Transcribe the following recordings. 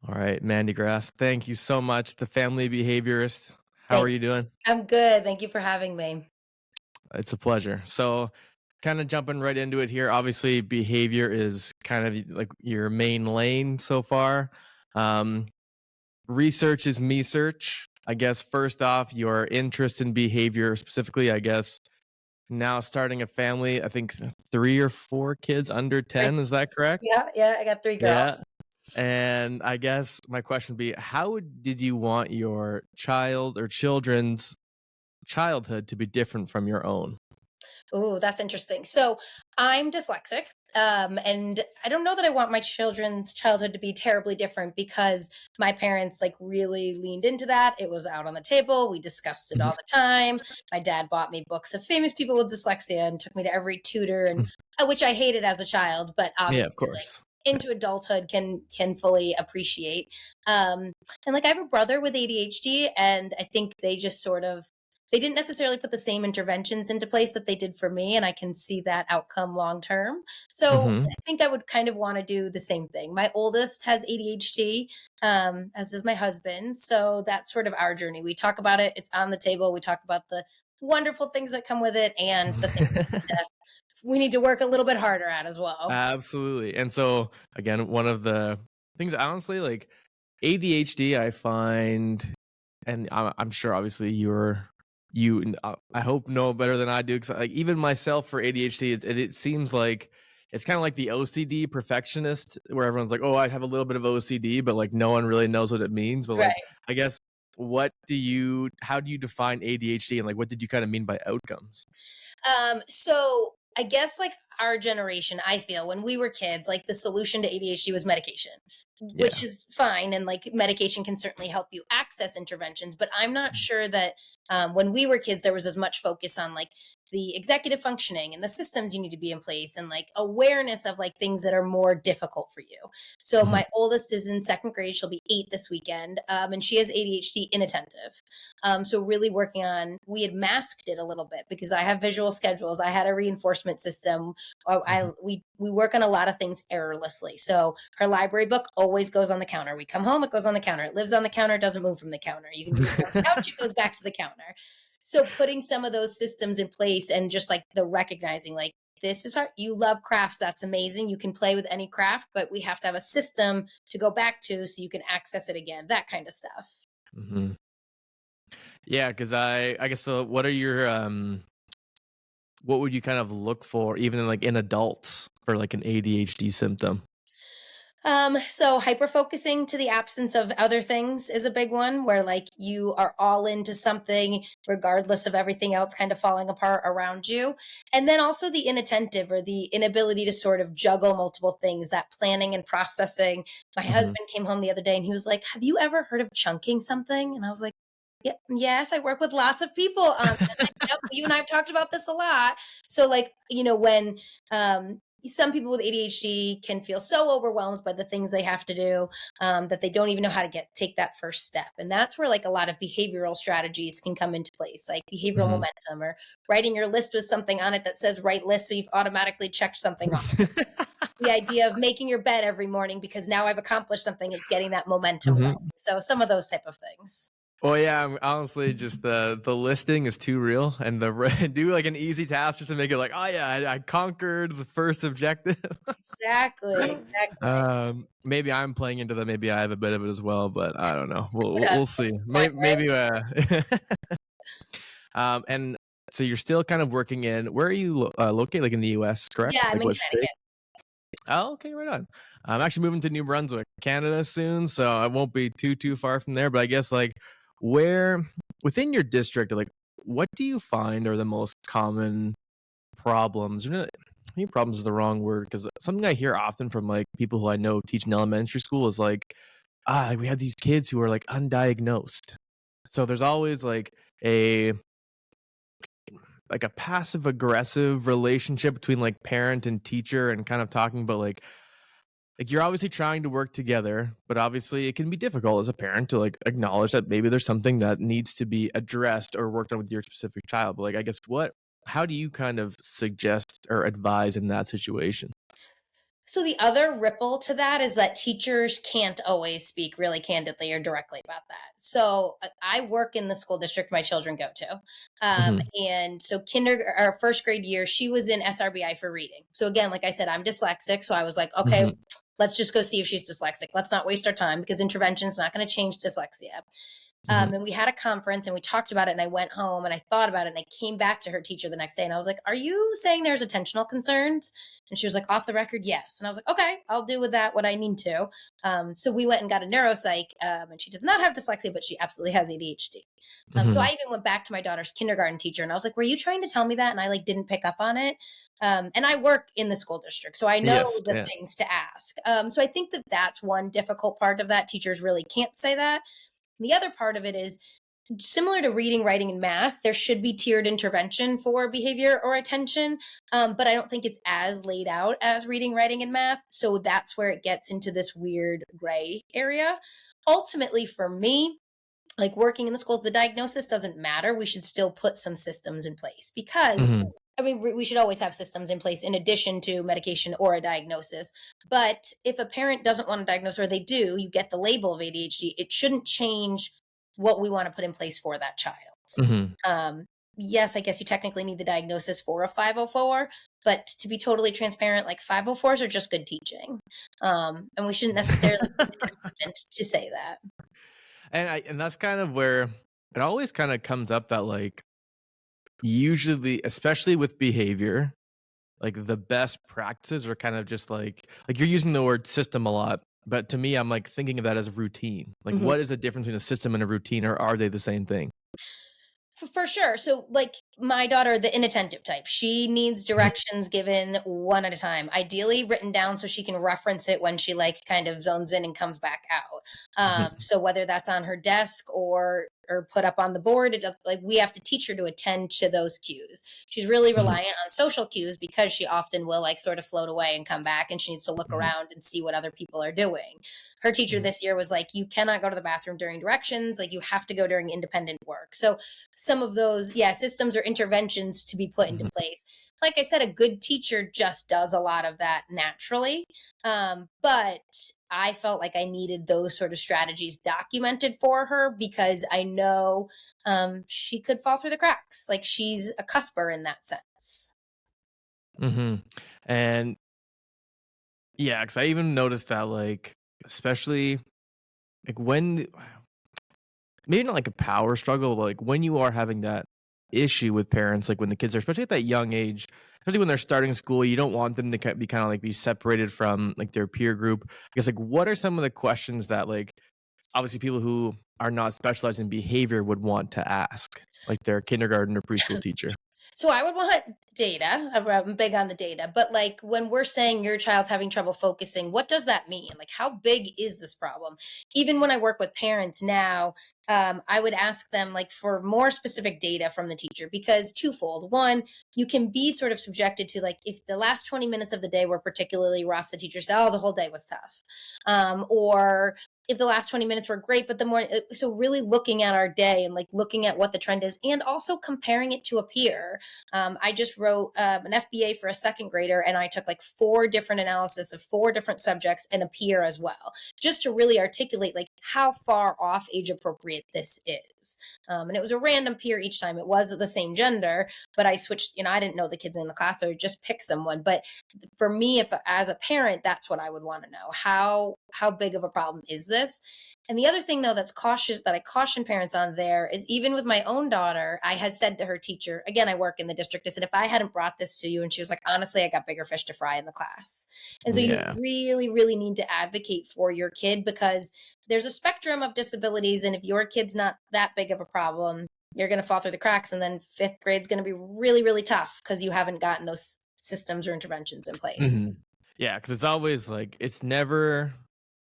All right, Mandy Grass, thank you so much. The family behaviorist. How are Thank you doing? I'm good, thank you for having me. It's a pleasure. So, kind of jumping right into it here. Obviously, behavior is kind of like your main lane so far. Um, Research is me search. I guess first off, your interest in behavior, specifically, I guess now starting a family. I think three or four kids under 3. 10. Is that correct? Yeah, yeah, I got 3 Yeah. girls. And I guess my question would be, how did you want your child or children's childhood to be different from your own? Ooh, that's interesting. So, I'm dyslexic, and I don't know that I want my children's childhood to be terribly different because my parents, like, really leaned into that. It was out on the table, we discussed it all Mhm. the time. My dad bought me books of famous people with dyslexia and took me to every tutor and Mm. which I hated as a child, but Yeah, of obviously, like, course. Yeah. into adulthood can fully appreciate. Um, and, like, I have a brother with ADHD, and I think they just sort of they didn't necessarily put the same interventions into place that they did for me, and I can see that outcome long term. So Mhm. I think I would kind of want to do the same thing. My oldest has ADHD, as does my husband. So that's sort of our journey. We talk about it, it's on the table. We talk about the wonderful things that come with it and the things that we need to work a little bit harder at as well. Absolutely. And so, again, one of the things, honestly, like ADHD, I find, and I'm sure obviously I hope know better than I do because like even myself for ADHD, it seems like it's kind of like the OCD perfectionist, where everyone's like, "Oh, I have a little bit of OCD," but like no one really knows what it means. But like, Right. I guess, how do you define ADHD, and like, what did you kind of mean by outcomes? So I guess like our generation, I feel when we were kids, like the solution to ADHD was medication, which Yeah. is fine. And like medication can certainly help you access interventions. But I'm not sure that when we were kids, there was as much focus on like the executive functioning and the systems you need to be in place and like awareness of like things that are more difficult for you. So Mhm. my oldest is in second grade. She'll be 8 this weekend. And she has ADHD inattentive. So really working on, we had masked it a little bit because I have visual schedules. I had a reinforcement system. Mhm. We work on a lot of things errorlessly. So her library book always goes on the counter. We come home, it goes on the counter. It lives on the counter, it doesn't move from the counter. You can leave it on the couch, it goes back to the counter. So putting some of those systems in place and just like the recognizing like this is hard. You love crafts. That's amazing. You can play with any craft, but we have to have a system to go back to so you can access it again. That kind of stuff. Mhm. Yeah, because I guess so. What would you kind of look for, even like in adults, for like an ADHD symptom? So hyper focusing to the absence of other things is a big one where like you are all into something regardless of everything else kind of falling apart around you. And then also the inattentive or the inability to sort of juggle multiple things, that planning and processing. My Mhm. husband came home the other day and he was like, "Have you ever heard of chunking something?" And I was like, "Yeah, yes, I work with lots of people on this. Yep, you and I have talked about this a lot." So like, when some people with ADHD can feel so overwhelmed by the things they have to do that they don't even know how to take that first step. And that's where like a lot of behavioral strategies can come into place, like behavioral Mhm. momentum or writing your list with something on it that says write list. So you've automatically checked something off. The idea of making your bed every morning because now I've accomplished something, it's getting that momentum going. Mhm. So some of those type of things. Well, yeah, honestly, just the listing is too real, and do like an easy task just to make it like, "Oh, yeah, I conquered the first objective." Exactly. Exactly. Maybe I'm playing into that, maybe I have a bit of it as well, but I don't know. Could have. We'll see. Point, right? Maybe, and so you're still kind of working in where are you located, like, in the US, correct? Yeah, I'm Like, in what state? Connecticut. Oh, okay, right on. I'm actually moving to New Brunswick, Canada soon, so I won't be too far from there. But I guess like where within your district, like what do you find are the most common problems? Maybe problems is the wrong word because something I hear often from like people who I know teach in elementary school is like, we have these kids who are like undiagnosed. So there's always a like a passive aggressive relationship between like parent and teacher and kind of talking about like you're obviously trying to work together, but obviously it can be difficult as a parent to like acknowledge that maybe there's something that needs to be addressed or worked on with your specific child. But like I guess how do you kind of suggest or advise in that situation? So the other ripple to that is that teachers can't always speak really candidly or directly about that. So I work in the school district my children go to, Hmm. and so kinder or first grade year, she was in SRBI for reading. So again, like I said, I'm dyslexic, so I was like, okay, Hmm. let's just go see if she's dyslexic. Let's not waste our time because intervention is not going to change dyslexia. Hmm. And we had a conference and we talked about it. And I went home and I thought about it. And I came back to her teacher the next day and I was like, "Are you saying there's attentional concerns?" And she was like, "Off the record, yes." And I was like, "Okay, I'll do with that what I need to." So we went and got a neuropsych, and she does not have dyslexia, but she absolutely has ADHD. So Hmm. I even went back to my daughter's kindergarten teacher and I was like, "Were you trying to tell me that?" And I like didn't pick up on it. And I work in the school district, so I know Yes. the Yeah. things to ask. So I think that that's one difficult part of that. Teachers really can't say that. The other part of it is similar to reading, writing, and math, there should be tiered intervention for behavior or attention, but I don't think it's as laid out as reading, writing, and math. So that's where it gets into this weird gray area. Ultimately, for me, like working in the schools, the diagnosis doesn't matter. We should still put some systems in place because Hmm. I mean, we should always have systems in place in addition to medication or a diagnosis. But if a parent doesn't want to diagnose or they do, you get the label of ADHD, it shouldn't change what we want to put in place for that child. Hmm. Um, yes, I guess you technically need the diagnosis for a 504, but to be totally transparent, like 504s are just good teaching. And we shouldn't necessarily be hesitant to say that. And that's kind of where it always kind of comes up that like usually, especially with behavior, like the best practices are kind of just like you're using the word system a lot, but to me, I'm like thinking of that as a routine. Like, Mhm. what is the difference between a system and a routine, or are they the same thing? For sure. So, like my daughter, the inattentive type, she needs Mhm. directions given one at a time, ideally written down so she can reference it when she like kind of zones in and comes back out. Mhm. So whether that's on her desk or put up on the board, it does like we have to teach her to attend to those cues. She's really Mhm. reliant on social cues because she often will like sort of float away and come back, and she needs to look Mhm. around and see what other people are doing. Her teacher Mhm. this year was like, "You cannot go to the bathroom during directions. Like you have to go during independent work." So some of those, yeah, systems or interventions to be put into Mhm. place. Like I said, a good teacher just does a lot of that naturally. But I felt like I needed those sort of strategies documented for her because I know she could fall through the cracks. Like she's a cusper in that sense. Mhm. And yeah, because I even noticed that, like, especially like when maybe not like a power struggle, but like when you are having that issue with parents, like when the kids are, especially at that young age, especially when they're starting school, you don't want them to be kind of like be separated from like their peer group. I guess like what are some of the questions that like obviously people who are not specialized in behavior would want to ask, like their kindergarten or preschool teacher? So I would want data. I'm big on the data, but like when we're saying your child's having trouble focusing, what does that mean? Like, how big is this problem? Even when I work with parents now, I would ask them like for more specific data from the teacher because twofold. One, you can be sort of subjected to like if the last 20 minutes of the day were particularly rough, the teacher said, "Oh, the whole day was tough," or if the last 20 minutes were great, but the more, so really looking at our day and like looking at what the trend is and also comparing it to a peer. I just wrote an FBA for a second grader and I took like four different analysis of four different subjects and a peer as well, just to really articulate like how far off age appropriate this is. And it was a random peer each time. It was the same gender, but I switched, I didn't know the kids in the class, so I just pick someone. But for me, if as a parent, that's what I would want to know. How big of a problem is this? And the other thing though that's cautious that I caution parents on there is even with my own daughter, I had said to her teacher, again, I work in the district, I said, if I hadn't brought this to you, and she was like, honestly, I got bigger fish to fry in the class. And so you Yeah. really, really need to advocate for your kid because there's a spectrum of disabilities. And if your kid's not that big of a problem, you're going to fall through the cracks. And then fifth grade's going to be really, really tough because you haven't gotten those systems or interventions in place. Mhm. Yeah, because it's always like it's never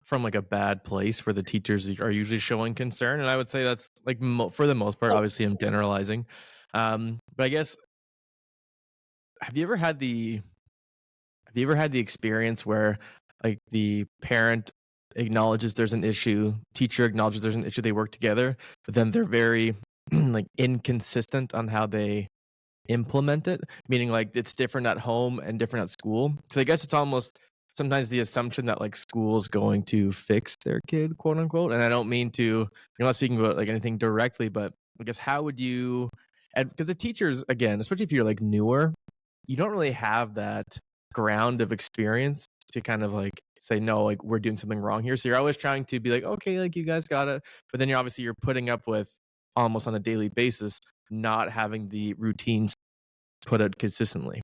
from like a bad place where the teachers are usually showing concern, and I would say that's like for the most part. Oh, Obviously, I'm generalizing, but I guess have you ever had the have you ever had the experience where like the parent acknowledges there's an issue, teacher acknowledges there's an issue, they work together, but then they're very like inconsistent on how they implement it, meaning like it's different at home and different at school. Because I guess it's almost sometimes the assumption that like school's going to fix their kid, quote unquote. And I don't mean to, I'm not speaking about like anything directly, but I guess how would you, and because the teachers, again, especially if you're like newer, you don't really have that ground of experience to kind of like say, no, like we're doing something wrong here. So you're always trying to be like, okay, like you guys got it. But then you're putting up with almost on a daily basis, not having the routines put out consistently.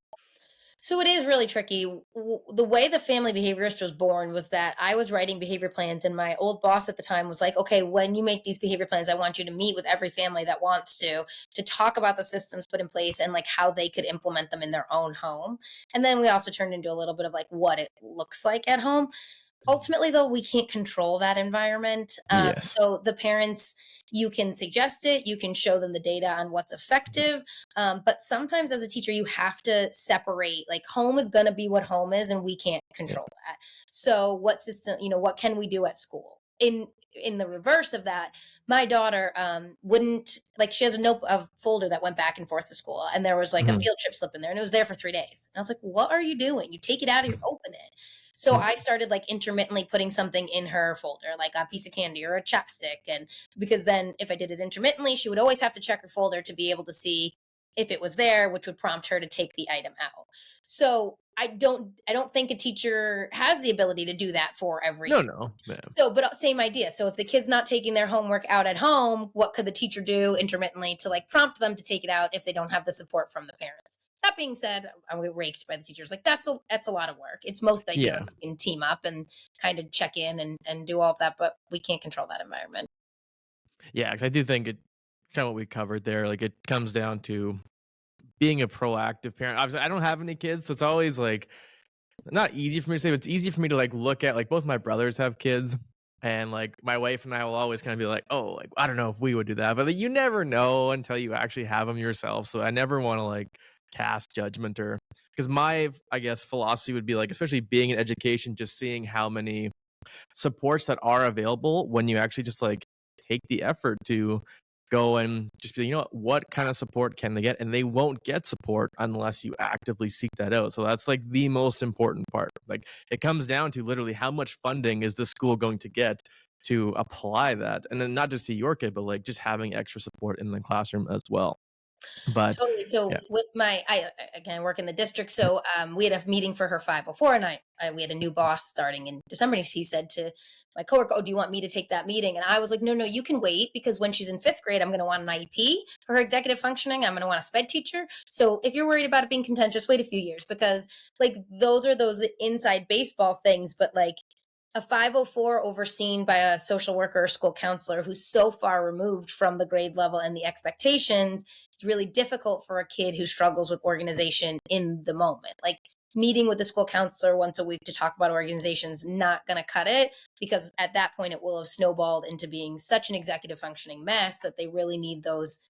So it is really tricky. The way the family behaviorist was born was that I was writing behavior plans, and my old boss at the time was like, "Okay, when you make these behavior plans, I want you to meet with every family that wants to talk about the systems put in place and like how they could implement them in their own home." And then we also turned into a little bit of like what it looks like at home. Ultimately, though, we can't control that environment. Yes. So the parents, you can suggest it, you can show them the data on what's effective. But sometimes as a teacher, you have to separate, like home is going to be what home is, and we can't Yeah. control that. So what system, what can we do at school? In the reverse of that, my daughter wouldn't, like, she has a folder that went back and forth to school, and there was like a Mhm. field trip slip in there, and it was there for 3 days. And I was like, what are you doing? You take it out and you open it. So I started like intermittently putting something in her folder, like a piece of candy or a chapstick. And because then if I did it intermittently, she would always have to check her folder to be able to see if it was there, which would prompt her to take the item out. So I don't think a teacher has the ability to do that for every No, kid. no. Yeah. So, but same idea. So if the kid's not taking their homework out at home, what could the teacher do intermittently to like prompt them to take it out if they don't have the support from the parents? That being said, I get raked by the teachers. Like that's a lot of work. It's most ideal Yeah. if you can team up and kind of check in and do all of that, but we can't control that environment. Yeah, 'cause I do think it kind of what we covered there, like, it comes down to being a proactive parent. Obviously, I don't have any kids, so it's always, like, not easy for me to say, but it's easy for me to, like, look at like, both my brothers have kids, and, like, my wife and I will always kinda be like, "Oh, like, I don't know if we would do that," but, like, you never know until you actually have them yourself, so I never wanna, like, cast judgment or because my, I guess, philosophy would be, like, especially being in education, just seeing how many supports that are available when you actually just like take the effort to go and just be, you know what kind of support can they get? And they won't get support unless you actively seek that out. So that's like the most important part. Like it comes down to literally how much funding is the school going to get to apply that? And then not just to your kid, but like just having extra support in the classroom as well. But Totally. yeah. So with again work in the district. So we had a meeting for her 504, and we had a new boss starting in December. And he said to my coworker, "Oh, do you want me to take that meeting?" And I was like, "No, no, you can wait because when she's in fifth grade, I'm going to want an IEP for her executive functioning. I'm going to want a sped teacher. So if you're worried about it being contentious, wait a few years because like those are those inside baseball things, but like." A 504 overseen by a social worker or school counselor who's so far removed from the grade level and the expectations, it's really difficult for a kid who struggles with organization in the moment. Like meeting with the school counselor once a week to talk about organizations not going to cut it because at that point it will have snowballed into being such an executive functioning mess that they really need those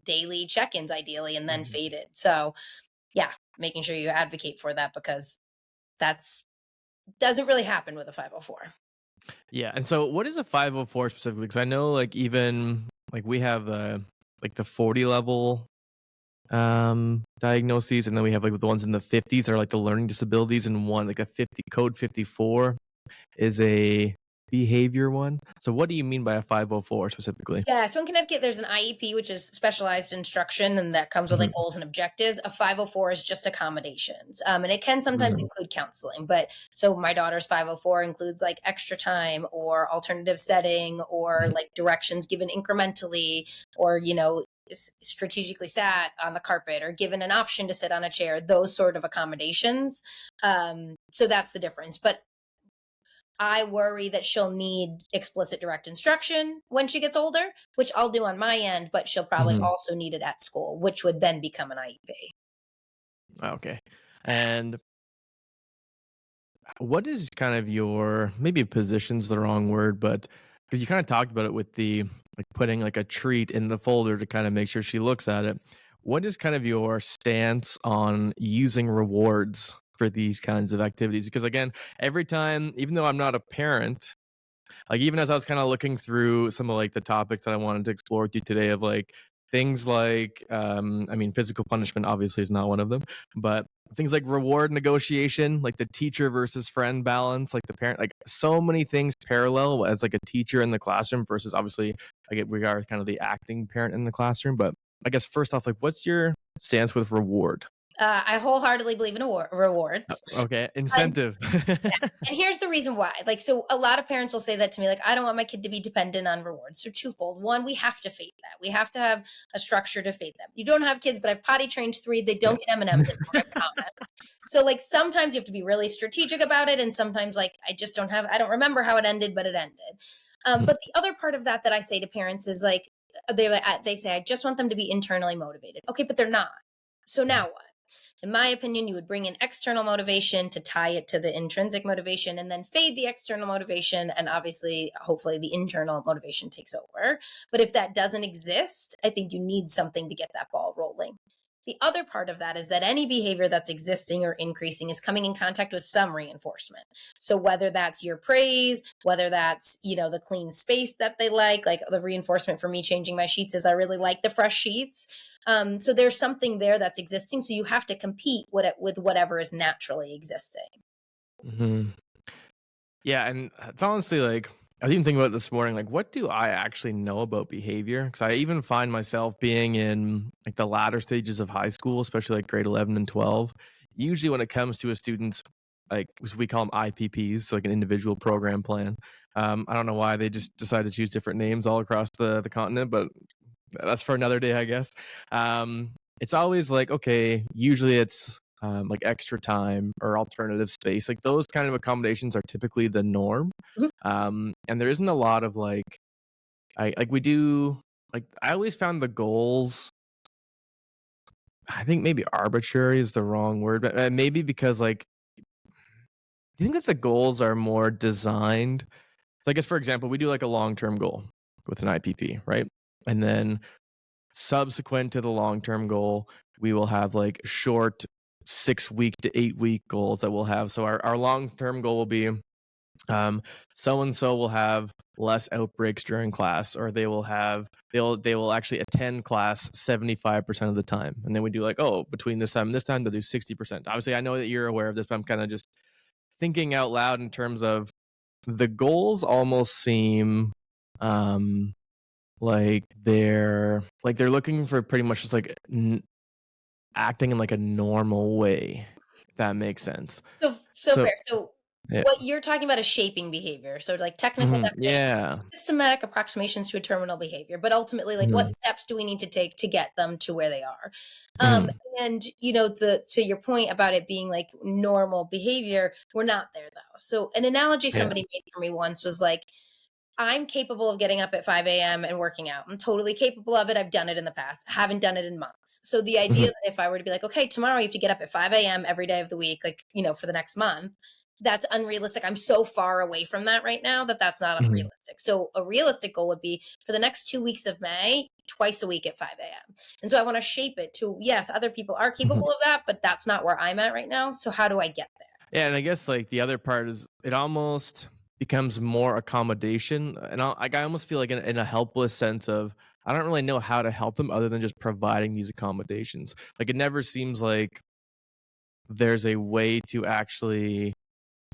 daily check-ins ideally and then Mhm. faded. So, yeah, making sure you advocate for that because that's doesn't really happen with a 504. Yeah, and so what is a 504 specifically? Because I know like even like we have like the 40 level diagnoses, and then we have like the ones in the 50s that are like the learning disabilities, and one like a 50 code 54 is a behavior one. So what do you mean by a 504 specifically? Yeah, so in Connecticut, there's an IEP, which is specialized instruction, and that comes with like Mhm, goals and objectives. A 504 is just accommodations, and it can sometimes mhm, include counseling. But so my daughter's 504 includes like extra time or alternative setting or mhm, like directions given incrementally, or strategically sat on the carpet or given an option to sit on a chair. Those sort of accommodations. So that's the difference. But I worry that she'll need explicit direct instruction when she gets older, which I'll do on my end, but she'll probably mhm. also need it at school, which would then become an IEP. Okay. And what is kind of your maybe position's the wrong word, but because you kind of talked about it with the like putting like a treat in the folder to kind of make sure she looks at it. What is kind of your stance on using rewards for these kinds of activities? Because again, every time, even though I'm not a parent, like even as I was kind of looking through some of like the topics that I wanted to explore with you today of like things like, I mean, physical punishment obviously is not one of them, but things like reward negotiation, like the teacher versus friend balance, like the parent, like so many things parallel as like a teacher in the classroom versus obviously, I get we are kind of the acting parent in the classroom. But I guess first off, like, what's your stance with reward? I wholeheartedly believe in rewards. Okay, And incentive. And here's the reason why. Like, so a lot of parents will say that to me, like, I don't want my kid to be dependent on rewards. So twofold. One, we have to fade that. We have to have a structure to fade them. You don't have kids, but I've potty trained three. They Yeah. don't get M&Ms anymore, I promise. So like sometimes you have to be really strategic about it. And sometimes like I don't remember how it ended, but it ended. But the other part of that I say to parents is like, they say, I just want them to be internally motivated. Okay, but they're not. So now what? In my opinion, you would bring in external motivation to tie it to the intrinsic motivation and then fade the external motivation. And obviously, hopefully, the internal motivation takes over. But if that doesn't exist, I think you need something to get that ball rolling. The other part of that is that any behavior that's existing or increasing is coming in contact with some reinforcement. So whether that's your praise, whether that's, the clean space that they like the reinforcement for me changing my sheets is I really like the fresh sheets. So there's something there that's existing. So you have to compete with whatever is naturally existing. Mhm. Yeah, and it's honestly like I was even thinking about it this morning. Like, what do I actually know about behavior? Because I even find myself being in like the latter stages of high school, especially like grade 11 and 12. Usually, when it comes to a student's like we call them IPPs, so like an individual program plan. I don't know why they just decide to choose different names all across the continent, but that's for another day, I guess. It's always like, okay, usually it's like extra time or alternative space. Like those kind of accommodations are typically the norm. Mhm. And there isn't a lot of like, I like we do like I always found the goals. I think maybe arbitrary is the wrong word, but maybe because like I think that the goals are more designed. So I guess for example, we do like a long term goal with an IPP, right? And then subsequent to the long-term goal, we will have like short 6 week to 8 week goals that we'll have. So our long-term goal will be so and so will have less outbreaks during class, or they will actually attend class 75% of the time. And then we do like, oh, between this time and this time, they'll do 60%. Obviously, I know that you're aware of this, but I'm kind of just thinking out loud in terms of the goals almost seem um they're looking for pretty much just like acting in like a normal way, if that makes sense. So So fair. So yeah. what you're talking about is shaping behavior. So like technical Mhm, definition, yeah. systematic approximations to a terminal behavior, but ultimately like what Mhm, steps do we need to take to get them to where they are? Um, mhm, and the to your point about it being like normal behavior, we're not there though. So an analogy yeah. somebody made for me once was like I'm capable of getting up at 5 a.m. and working out. I'm totally capable of it. I've done it in the past. Haven't done it in months. So the idea Mhm, that if I were to be like, okay, tomorrow you have to get up at 5 a.m. every day of the week, like, for the next month, that's unrealistic. I'm so far away from that right now that that's not mhm. unrealistic. So a realistic goal would be for the next 2 weeks of May, twice a week at 5 a.m. And so I want to shape it to, yes, other people are capable of that, but that's not where I'm at right now. So how do I get there? Yeah, and I guess like the other part is it almost becomes more accommodation, and I almost feel like in a helpless sense of I don't really know how to help them other than just providing these accommodations. Like it never seems like there's a way to actually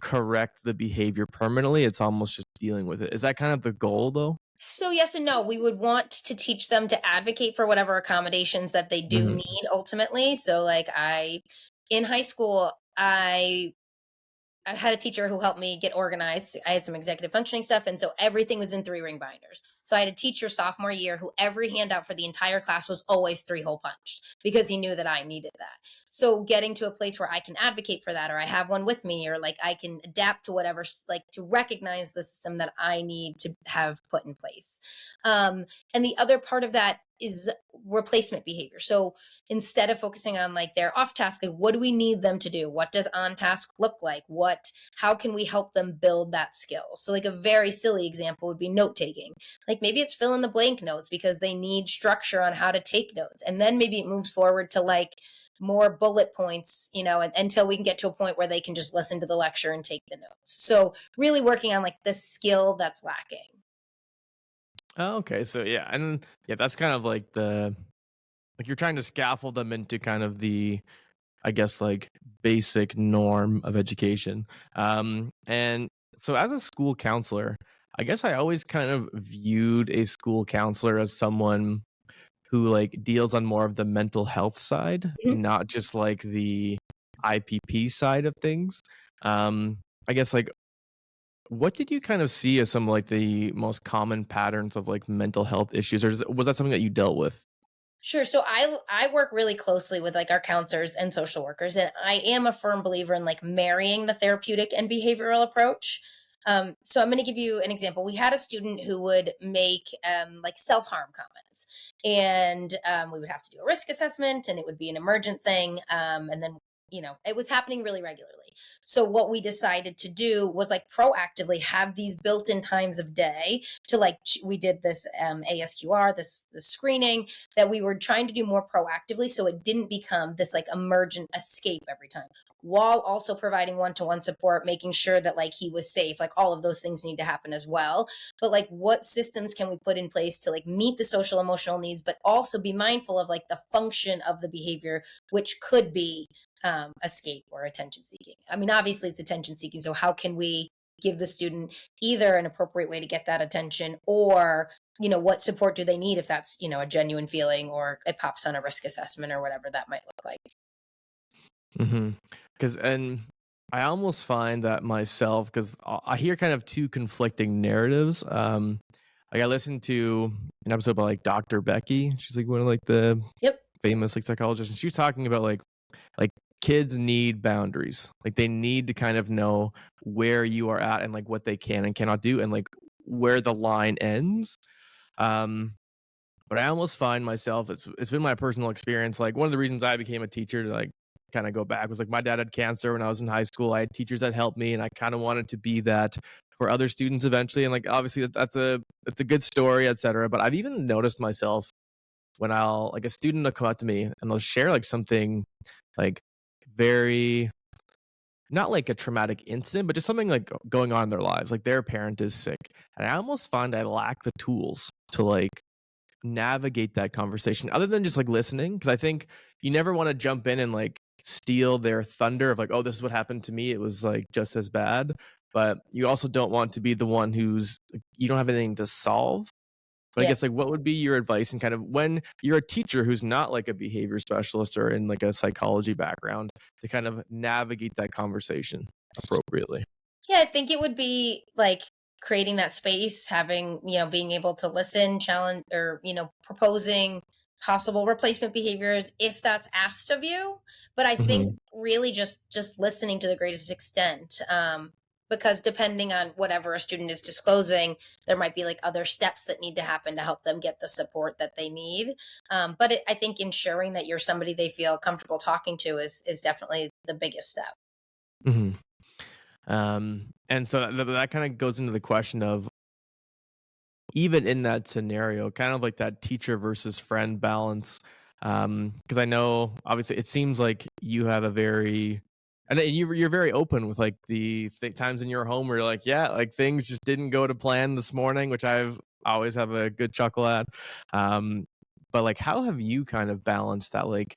correct the behavior permanently. It's almost just dealing with it. Is that kind of the goal though? So yes and no. We would want to teach them to advocate for whatever accommodations that they do Mhm, need ultimately. So like in high school, I had a teacher who helped me get organized. I had some executive functioning stuff, and so everything was in 3 ring binders. So I had a teacher sophomore year who every handout for the entire class was always 3 hole punched because he knew that I needed that. So getting to a place where I can advocate for that, or I have one with me, or like I can adapt to whatever, like to recognize the system that I need to have put in place. And the other part of that is replacement behavior. So instead of focusing on like their off task, like what do we need them to do? What does on task look like? How can we help them build that skill? So like a very silly example would be note taking. Like maybe it's fill in the blank notes because they need structure on how to take notes. And then maybe it moves forward to like more bullet points, until we can get to a point where they can just listen to the lecture and take the notes. So really working on like the skill that's lacking. Oh, okay. So yeah, and yeah, that's kind of like the like you're trying to scaffold them into kind of the I guess like basic norm of education. And so as a school counselor, I guess I always kind of viewed a school counselor as someone who like deals on more of the mental health side, Mhm. not just like the IPP side of things. I guess like what did you kind of see as some like the most common patterns of like mental health issues, or was that something that you dealt with? Sure. So I work really closely with like our counselors and social workers, and I am a firm believer in like marrying the therapeutic and behavioral approach. So I'm going to give you an example. We had a student who would make like self harm comments, and we would have to do a risk assessment, and it would be an emergent thing, and then it was happening really regularly. So what we decided to do was like proactively have these built-in times of day to like we did this ASQR, this screening that we were trying to do more proactively so it didn't become this like emergent escape every time, while also providing one-to-one support, making sure that like he was safe. Like all of those things need to happen as well, but like what systems can we put in place to like meet the social emotional needs but also be mindful of like the function of the behavior, which could be escape or attention seeking. I mean, obviously it's attention seeking, so how can we give the student either an appropriate way to get that attention, or what support do they need if that's a genuine feeling or it pops on a risk assessment or whatever that might look like. Mhm. And I almost find that myself because I hear kind of two conflicting narratives. Like I listened to an episode by like Dr. Becky. She's like one of like the Yep. famous like psychologists, and she was talking about like kids need boundaries. Like they need to kind of know where you are at and like what they can and cannot do and like where the line ends. Um, but I almost find myself it's been my personal experience, like, one of the reasons I became a teacher to, like, kinda go back was, like, my dad had cancer when I was in high school, I had teachers that helped me, and I kinda wanted to be that for other students eventually, and, like, obviously, that's a it's a good story, etcetera, but I've even noticed myself when I'll like, a student will come up to me, and they'll share, like, something, like, very not like a traumatic incident, but just something, like, going on in their lives, like, their parent is sick, and I almost find I lack the tools to, like, navigate that conversation other than just like listening because I think you never want to jump in and like steal their thunder of like, oh, this is what happened to me, it was like just as bad, but you also don't want to be the one who's like, you don't have anything to solve. But I Yeah. guess like what would be your advice and kind of when you're a teacher who's not like a behavior specialist or in like a psychology background to kind of navigate that conversation appropriately? Yeah, I think it would be like creating that space, having, being able to listen, challenge, or, proposing possible replacement behaviors if that's asked of you. But I think Hmm. really just listening to the greatest extent. Because depending on whatever a student is disclosing, there might be like other steps that need to happen to help them get the support that they need. But I think ensuring that you're somebody they feel comfortable talking to is definitely the biggest step. Hmm. And so that kind of goes into the question of even in that scenario, kind of like that teacher versus friend balance. Because I know obviously it seems like you have a very and you're very open with like the times in your home where you're like, yeah, like things just didn't go to plan this morning, which I've always have a good chuckle at. Um, but like, how have you kind of balanced that like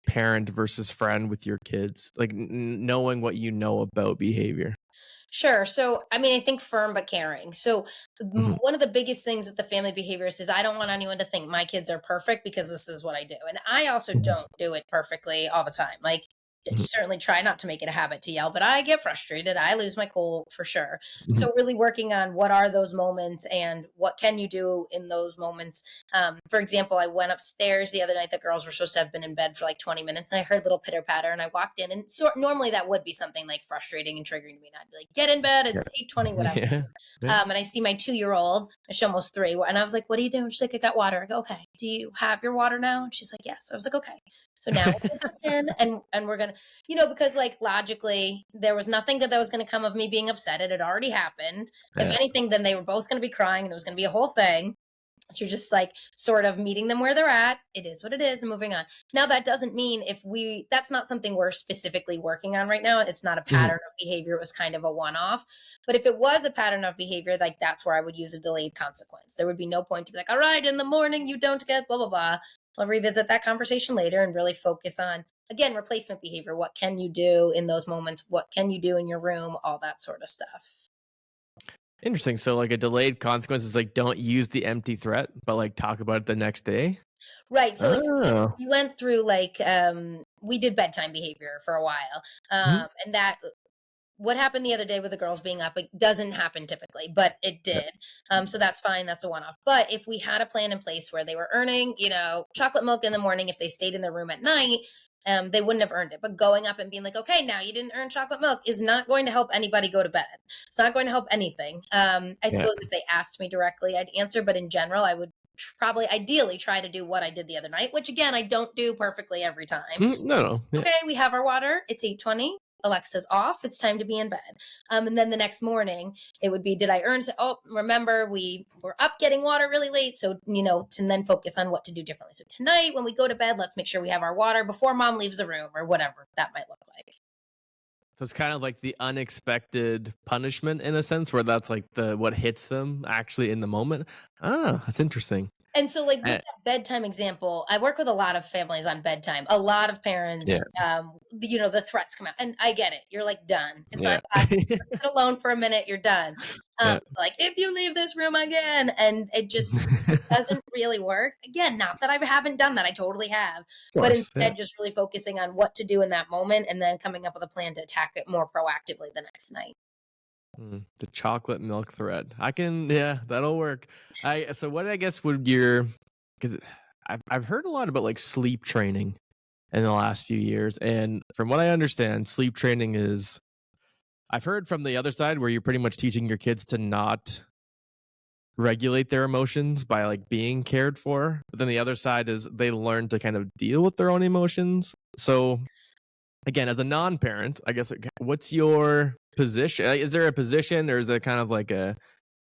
parent versus friend with your kids, like knowing what you know about behavior? Sure. So, I mean, I think firm but caring. So, Hmm. one of the biggest things with the family behaviors is I don't want anyone to think my kids are perfect because this is what I do. And I also Hmm. don't do it perfectly all the time. Like, Hmm. certainly try not to make it a habit to yell, but I get frustrated. I lose my cool for sure. Hmm. So, really working on what are those moments and what can you do in those moments. For example, I went upstairs the other night. The girls were supposed to have been in bed for like 20 minutes, and I heard a little pitter patter. And I walked in, and normally that would be something like frustrating and triggering to me. And I'd be like, "Get in bed. Yeah. It's 8:20, whatever." Yeah. Yeah. And I see my 2-year-old. She's almost 3, and I was like, "What are you doing?" She's like, "I got water." I go, "Okay. Do you have your water now?" And she's like, "Yes." I was like, "Okay." So now we're gonna tuck in, and we're gonna, because like logically there was nothing good that was gonna come of me being upset. It had already happened. If Yeah. anything, then they were both gonna be crying, and it was gonna be a whole thing. You're just like sort of meeting them where they're at. It is what it is and moving on. Now, that doesn't mean that's not something we're specifically working on right now. It's not a Mhm. pattern of behavior. It was kind of a one off. But if it was a pattern of behavior, like that's where I would use a delayed consequence. There would be no point to be like, all right, in the morning, you don't get blah, blah, blah. I'll revisit that conversation later and really focus on, again, replacement behavior. What can you do in those moments? What can you do in your room? All that sort of stuff. Interesting. So like a delayed consequence is like don't use the empty threat, but like talk about it the next day. Right. So, like, for example, Oh. we went through like we did bedtime behavior for a while. Mhm. And that what happened the other day with the girls being up, it doesn't happen typically, but it Yeah. did. So that's fine. That's a one off. But if we had a plan in place where they were earning, chocolate milk in the morning, if they stayed in their room at night, they wouldn't have earned it. But going up and being like, okay, now you didn't earn chocolate milk is not going to help anybody go to bed. It's not going to help anything. I Yeah. suppose if they asked me directly, I'd answer. But in general, I would probably ideally try to do what I did the other night, which again, I don't do perfectly every time. No, no. Yeah. Okay, we have our water. It's 8:20. Alexa's off. It's time to be in bed. And then the next morning, it would be, did I earn? Oh, remember, we were up getting water really late. So, to then focus on what to do differently. So tonight, when we go to bed, let's make sure we have our water before mom leaves the room or whatever that might look like. So it's kind of like the unexpected punishment in a sense where that's like the what hits them actually in the moment. Ah, that's interesting. And so, like, with Eh, that bedtime example, I work with a lot of families on bedtime. A lot of yeah. parents, the threats come out, and I get it. You're like done. It's Yeah. not it alone for a minute. You're done. Yeah. Like if you leave this room again, and it doesn't really work. Again, not that I haven't done that. I totally have, Of but course. Yeah. instead, just really focusing on what to do in that moment, and then coming up with a plan to attack it more proactively the next night. The chocolate milk thread. Yeah, that'll work. So what I guess would your because I've heard a lot about like sleep training in the last few years, and from what I understand, sleep training is I've heard from the other side where you're pretty much teaching your kids to not regulate their emotions by like being cared for. But then the other side is they learn to kind of deal with their own emotions. So again, as a non-parent, I guess what's your position? Is there a position or is it kind of like a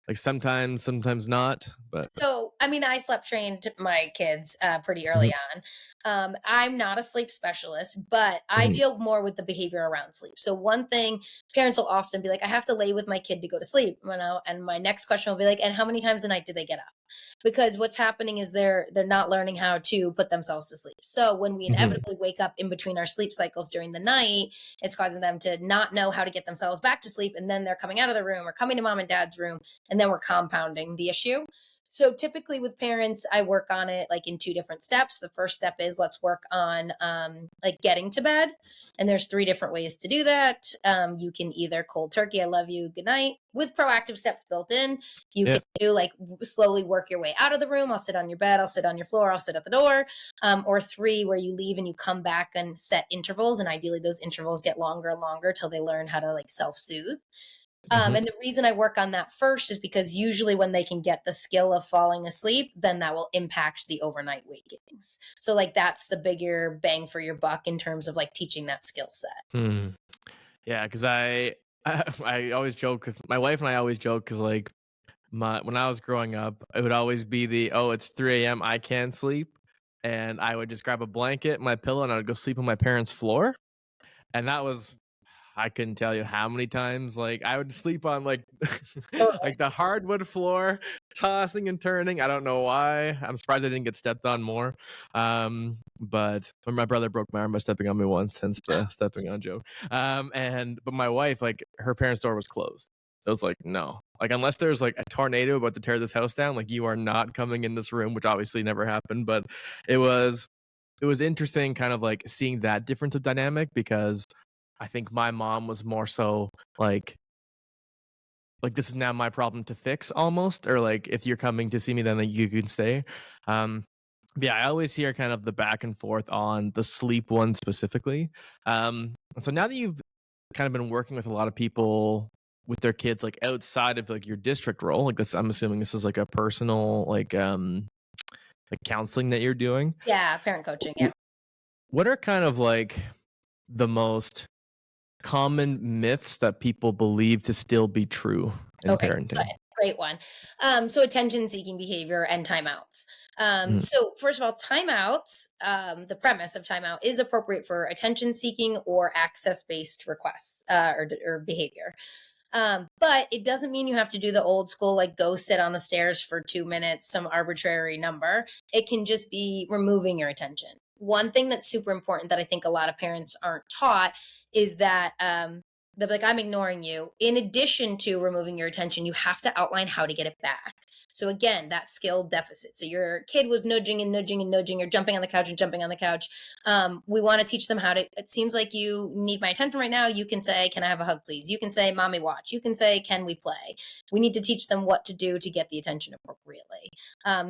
like sometimes not? But So, I mean, I slept trained my kids pretty early Mhm, on. I'm not a sleep specialist, but I mhm, deal more with the behavior around sleep. So, one thing parents will often be like, I have to lay with my kid to go to sleep, and my next question will be like, and how many times a night do they get up? Because what's happening is they're not learning how to put themselves to sleep. So, when we mhm, inevitably wake up in between our sleep cycles during the night, it's causing them to not know how to get themselves back to sleep, and then they're coming out of the room or coming to mom and dad's room, and then we're compounding the issue. So typically with parents, I work on it like in two different steps. The first step is let's work on like getting to bed. And there's three different ways to do that. You can either cold turkey, I love you, good night, with proactive steps built in. You yeah, can do like slowly work your way out of the room. I'll sit on your bed, I'll sit on your floor, I'll sit at the door. Or three, where you leave and you come back and set intervals. And ideally those intervals get longer and longer till they learn how to like self-soothe. mhm, And the reason I work on that first is because usually when they can get the skill of falling asleep, then that will impact the overnight wakings. So, like, that's the bigger bang for your buck in terms of like teaching that skill set. hmm. Yeah, because I always joke with my wife and I always joke because like my when I was growing up, it would always be the oh it's 3 a.m. I can't sleep, and I would just grab a blanket, my pillow, and I would go sleep on my parents' floor. And that was I couldn't tell you how many times, like, I would sleep on, like Totally. like, the hardwood floor, tossing and turning, I don't know why, I'm surprised I didn't get stepped on more, but when my brother broke my arm by stepping on me once, hence the stepping on joke, but my wife, like, her parents' door was closed. So, it's like, "No." Like, unless there's, like, a tornado about to tear this house down, like, you are not coming in this room, which obviously never happened, but it was it was interesting kind of, like, seeing that difference of dynamic because I think my mom was more so like this is now my problem to fix almost, or like if you're coming to see me, then like, you can stay. Um, but yeah, I always hear kind of the back and forth on the sleep one specifically. And so now that you've kind of been working with a lot of people with their kids, like outside of like your district role, like this, I'm assuming this is like a personal like counseling that you're doing. Yeah, parent coaching. Yeah. wh- What are kind of like the most common myths that people believe to still be true in Okay, good. parenting. Great one. So attention seeking behavior and timeouts. Mhm. So first of all, timeouts, the premise of timeout is appropriate for attention seeking or access based requests or behavior. But it doesn't mean you have to do the old school, like go sit on the stairs for 2 minutes, some arbitrary number. It can just be removing your attention. One thing that's super important that I think a lot of parents aren't taught is that they'll be like, I'm ignoring you. In addition to removing your attention, you have to outline how to get it back. So again, that skill deficit. So your kid was nudging and nudging and nudging, or jumping on the couch and jumping on the couch. We want to teach them how to. It seems like you need my attention right now. You can say, "Can I have a hug, please?" You can say, "Mommy, watch." You can say, "Can we play?" We need to teach them what to do to get the attention appropriately.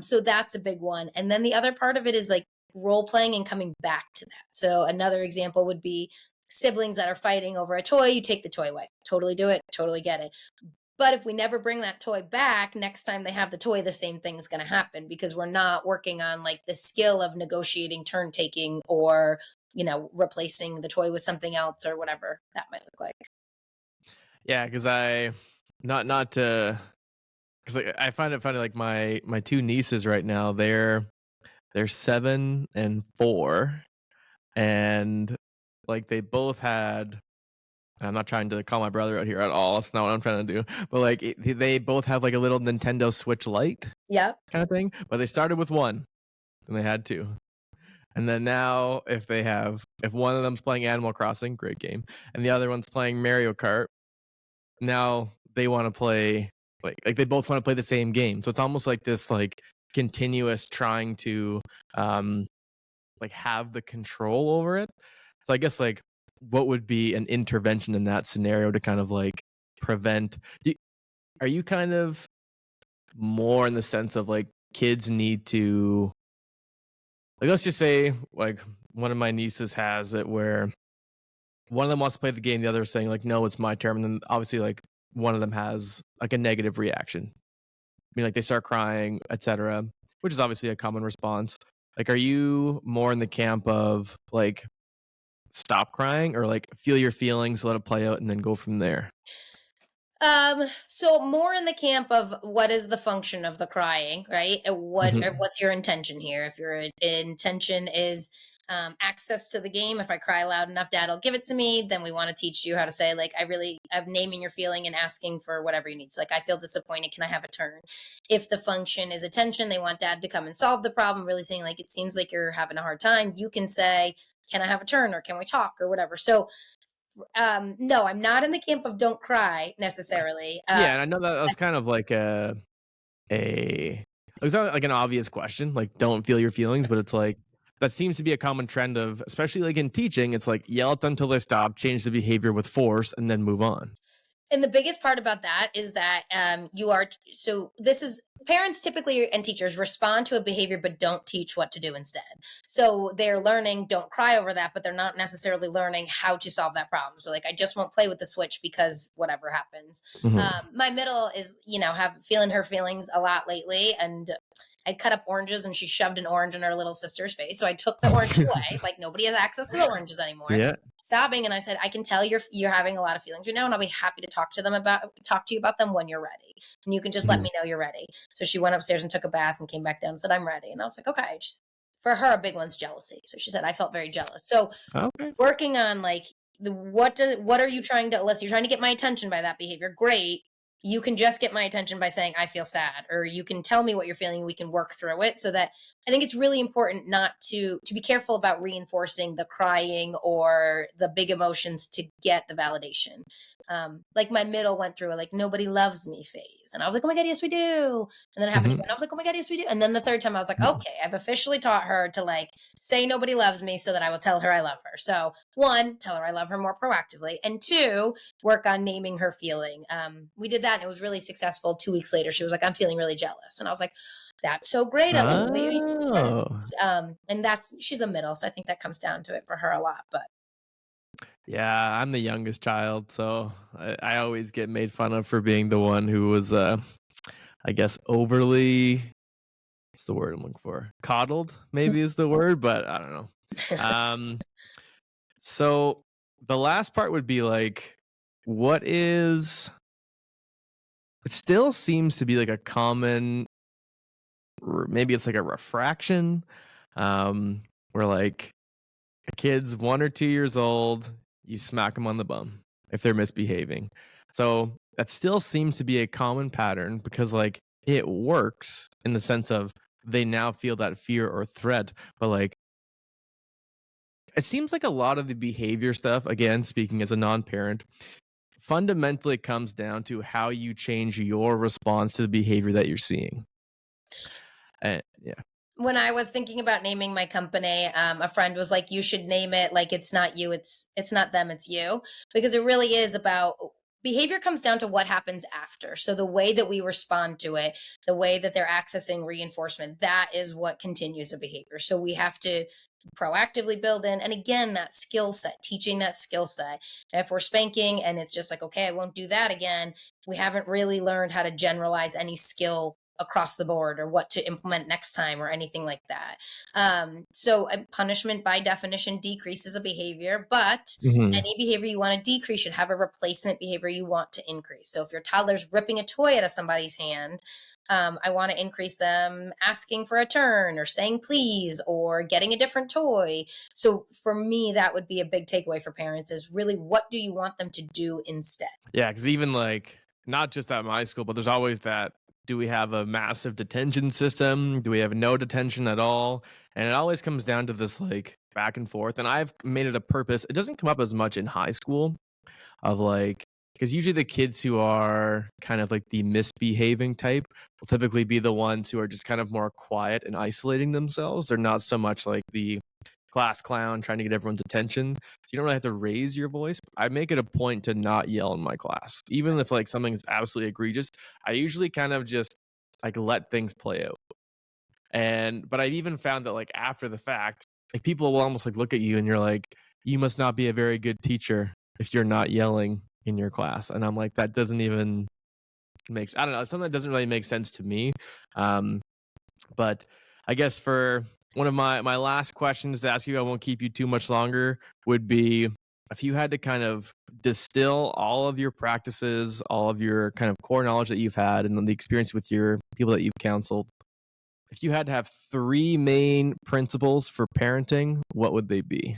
So that's a big one. And then the other part of it is like role playing and coming back to that. So another example would be siblings that are fighting over a toy. You take the toy away. Totally do it. Totally get it. But if we never bring that toy back, next time they have the toy, the same thing's going to happen because we're not working on like the skill of negotiating, turn taking, or, replacing the toy with something else or whatever that might look like. Yeah, because not to because I find it funny. Like my two nieces right now, they're 7 and 4, and like they both had. I'm not trying to call my brother out here at all. That's not what I'm trying to do. But like they both have like a little Nintendo Switch Lite Yep. kind of thing. But they started with one, and they had two. And then now, if one of them's playing Animal Crossing, great game, and the other one's playing Mario Kart, now they want to play like they both want to play the same game. So it's almost like this like continuous trying to um like have the control over it. So I guess like what would be an intervention in that scenario to kind of like prevent? Are you kind of more in the sense of like kids need to like let's just say like one of my nieces has it where one of them wants to play the game, the other is saying like no, it's my turn, and then obviously like one of them has like a negative reaction. I mean, like they start crying, etc., which is obviously a common response. Like, are you more in the camp of like stop crying or like feel your feelings, let it play out, and then go from there? So more in the camp of what is the function of the crying, right? And Mhm. what's your intention here? If your intention is access to the game, if I cry loud enough, dad will give it to me, then we want to teach you how to say, like, I'm naming your feeling and asking for whatever you need. So, like, I feel disappointed. Can I have a turn? If the function is attention, they want dad to come and solve the problem, really saying, like, it seems like you're having a hard time. You can say, can I have a turn or can we talk or whatever? So, no, I'm not in the camp of don't cry necessarily. Yeah, and I know that was kind of like a it's not like an obvious question, like don't feel your feelings, but it's like that seems to be a common trend of especially like in teaching, it's like yell at them till they stop, change the behavior with force, and then move on. And the biggest part about that is that so this is parents typically and teachers respond to a behavior but don't teach what to do instead. So they're learning don't cry over that, but they're not necessarily learning how to solve that problem. So like I just won't play with the switch because whatever happens. Mhm. My middle is have feeling her feelings a lot lately, and I cut up oranges and she shoved an orange in her little sister's face. So I took the oranges away. Like nobody has access to the oranges anymore. Yeah. Sobbing, and I said, I can tell you're having a lot of feelings right now, and I'll be happy to talk to you about them when you're ready. And you can just let Mhm. me know you're ready. So she went upstairs and took a bath and came back down and said, I'm ready. And I was like, okay. For her, a big one's jealousy. So she said, I felt very jealous. So Okay. working on like what are you trying to, unless you're trying to get my attention by that behavior, great. You can just get my attention by saying I feel sad, or you can tell me what you're feeling, we can work through it. So that I think it's really important not to be careful about reinforcing the crying or the big emotions to get the validation. Like my middle went through a like nobody loves me phase, and I was like, oh my god, yes we do. And then it happened Mhm. again, I was like, oh my god, yes we do. And then the third time I was like, Mhm. okay, I've officially taught her to like say nobody loves me so that I will tell her I love her. So one, tell her I love her more proactively, and two, work on naming her feeling. We did that and it was really successful. 2 weeks later, she was like, I'm feeling really jealous. And I was like, that's so great. I love the way you Oh. and she's a middle. So I think that comes down to it for her a lot. But Yeah, I'm the youngest child, so I always get made fun of for being the one who was, I guess, overly what's the word I'm looking for? Coddled, maybe is the word, but I don't know. Um, so the last part would be like, what is it still seems to be like a common, maybe it's like a refraction, where like a kid's 1 or 2 years old, you smack them on the bum if they're misbehaving. So that still seems to be a common pattern because like it works in the sense of they now feel that fear or threat, but like it seems like a lot of the behavior stuff, again, speaking as a non-parent, fundamentally comes down to how you change your response to the behavior that you're seeing. And yeah. When I was thinking about naming my company, a friend was like, "You should name it like it's not you, it's not them, it's you," because it really is about behavior comes down to what happens after. So the way that we respond to it, the way that they're accessing reinforcement, that is what continues a behavior. So we have to proactively build in, and again, that skill set, teaching that skill set. If we're spanking and it's just like, okay, I won't do that again, we haven't really learned how to generalize any skill across the board or what to implement next time or anything like that. So punishment by definition decreases a behavior, but Mhm. any behavior you want to decrease should have a replacement behavior you want to increase. So if your toddler's ripping a toy out of somebody's hand, I want to increase them asking for a turn or saying please or getting a different toy. So for me, that would be a big takeaway for parents is really what do you want them to do instead? Yeah, because even like not just at my school, but there's always that. Do we have a massive detention system? Do we have no detention at all? And it always comes down to this like back and forth. And I've made it a purpose. It doesn't come up as much in high school of like, because usually the kids who are kind of like the misbehaving type will typically be the ones who are just kind of more quiet and isolating themselves. They're not so much like the class clown trying to get everyone's attention. So you don't really have to raise your voice. I make it a point to not yell in my class. Even if like something is absolutely egregious, I usually kind of just like let things play out. And but I've even found that like after the fact, like people will almost like look at you and you're like, you must not be a very good teacher if you're not yelling in your class. And I'm like, that doesn't even I don't know, something that doesn't really make sense to me. Um, but I guess for one of my last questions to ask you, I won't keep you too much longer, would be if you had to kind of distill all of your practices, all of your kind of core knowledge that you've had and the experience with your people that you've counseled, if you had to have three main principles for parenting, what would they be?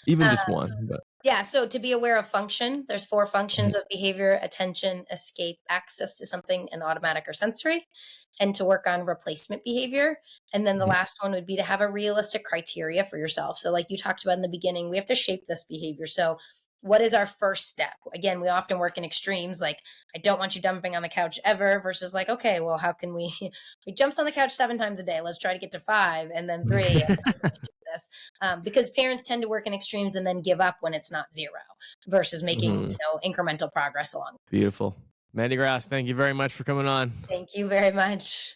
Even Uh, just one, but Yeah, so to be aware of function, there's four Mhm. functions of behavior: attention, escape, access to something, and automatic or sensory, and to work on replacement behavior. And then the Mhm. last one would be to have a realistic criteria for yourself. So, like you talked about in the beginning, we have to shape this behavior. So, what is our first step? Again, we often work in extremes like, I don't want you dumping on the couch ever, versus like, okay, well, how can we? He jumps on the couch 7 times a day. Let's try to get to five and then three. This because parents tend to work in extremes and then give up when it's not zero versus making Mhm. incremental progress along. Beautiful. Mandy Grass, thank you very much for coming on. Thank you very much.